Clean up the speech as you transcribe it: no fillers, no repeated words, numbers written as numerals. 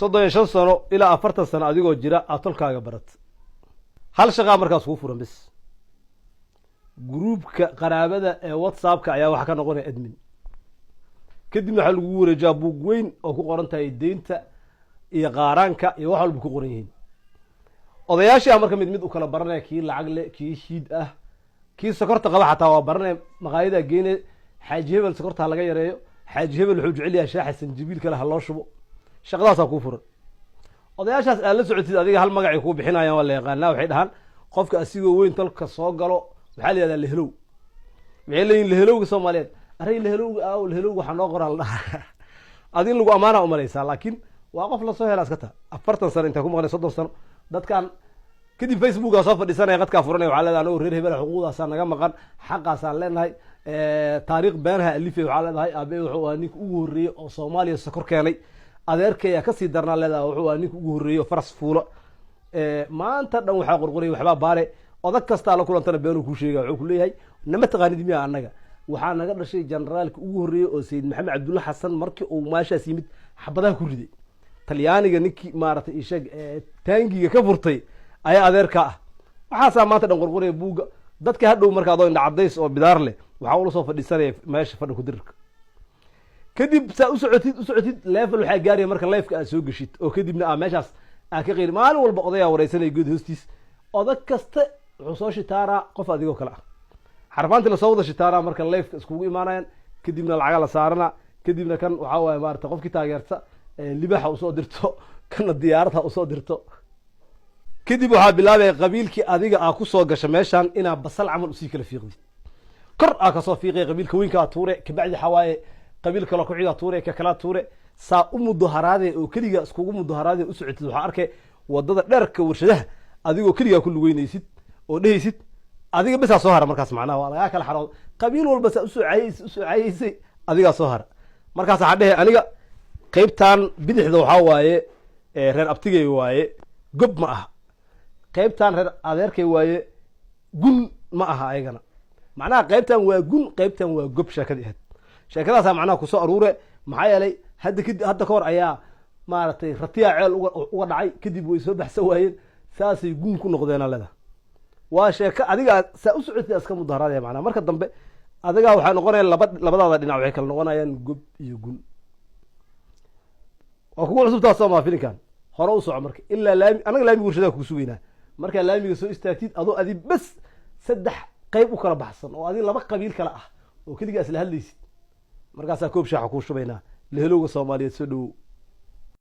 soddon iyo shan sano ilaa 40 sano adigoo jira aad tolkaaga barat hal shaqaa markaas kuu furan bis gruupka qaraabada ee whatsappka ayaa waxa ka noqonaya admin kadib waxa lagu wareejaa buug weyn oo ku qoran tahay deynta iyo qaaraanka iyo wax walba ku qoran yihiin odayaashii marka mid u kala baranaya kii lacag leh kii shiid ah kii sokorta qaba xataa waa baranay maqaayada geene xaaji hebel sokorta laga yareeyo xaaji hebel wuxuu jecel yahay shaax sanjibiil kale ha loo shubo shaqadaas ku furan odayaashaas aad la socotid adiga hal magac ay ku bixinayaan waa la yaqaanaa waxay dhahan qofka asigoo weyn talka soo galo waxa la yiraahdaa lehelow waxay leeyihiin lehelowga Soomaaliyeed aray lehelowga waxa noo qoran la adin lagu amaana u malaysaa laakiin waa qof la soo helaa iska taa 40 sano inta ku maqnay 30 sano dadkan kadib Facebook soo fadhiisanaya qadka furanay waxa leedahay anoo reer hebel xuquuqdaas naga maqan xaqaas aan leenahay taariikh beenha alifay waxa leedahay abe wuxuu ahaa ninka ugu horeeyay oo Soomaaliya sokor keenay adeerkay ka sii darnaa leedahay wuxuu ahaa ninka ugu horeeyay faras fuulo maanta dhan waxa qorqoray waxba baare odag kasta la kulantana beenu ku sheegay wuxuu ku leeyahay nama taqaanid miya anaga waxaa naga dhashay generaalka ugu horeeyay oo Sayid Maxamed Cabdulla Xasan markii uu maashaas yimid xabadaha ku riday talyaaniga ninkii maartay ishag taangiga ka furtay ayaa adeerka ah waxa maanta dhan qorqoray buuga dadka hadhow marka adoo indha cadays oo bidaar leh waxa uu la soo fadhiisanay meesha fadhi ku dirka kadib saa u socotid level waxa gaariya marka live-ka aad soo gashid oo kadibna meeshaas aan ka qeyn maalin walba odaya wareysanay good hostis odag kasta wuxuu soo shitaara qof adigoo kala ah xarfaanti la soo wada shitaara marka live-ka iskugu imaanayaan kadibna lacag la saarana kadibna kan waxa waay maarta qofkii taageerta libaxa u soo dirto kana diyaarada u soo dirto kadib waxa bilaabay qabiilkii adiga ah ku soo gashay meeshan ina basal camal u sii kala fiiqdi kor ka soo fiiqay qabiilka weynka tuure ka bacdi xawaaye qabiil kale ku xiga tuure ka kala tuure saa u mudaharaade oo kaliya iskugu mudaharaade u socotid waxa arkay wadada dherka warshadaha adigoo kaliya ku lugeynaysid oo dhehaysid adiga bas soo hara markaas macnaha waa laga kala xarood qabiil walba saa u soocaysay adiga soo hara markaas waxa dhahay aniga qaybtan bidixda waxa waaye reer abtigay waaye gob ma aha qaybtan reer adeerkay waaye gun ma aha ayagana macnaha qaybtan waa gun qaybtan waa gob sheekadaas macnaha ku soo aruure maxay yeelay hadda ka hor ayaa maartay ratiya ceel uga dhacay kadib way soo baxsan waayeen saasay gun ku noqdeen alada waa sheeka adiga saa u socotay iska mudaharaad macnaha marka dambe adiga waxa noqonayaan labadaada dhinac waxay kala noqonayaan gob iyo gun oo kugu cusub taasoo ma filinkan hore u soco marka ilaa laami anaga laami warshada ku sugeynaa marka laamiga soo istaagtid adoo adi bas saddex qayb u kala baxsan oo adi laba qabiil kala ah oo kaliya isla hadlaysid markaas koob shaax ku shubaynaa lehelowga Soomaaliyeed soo dhaw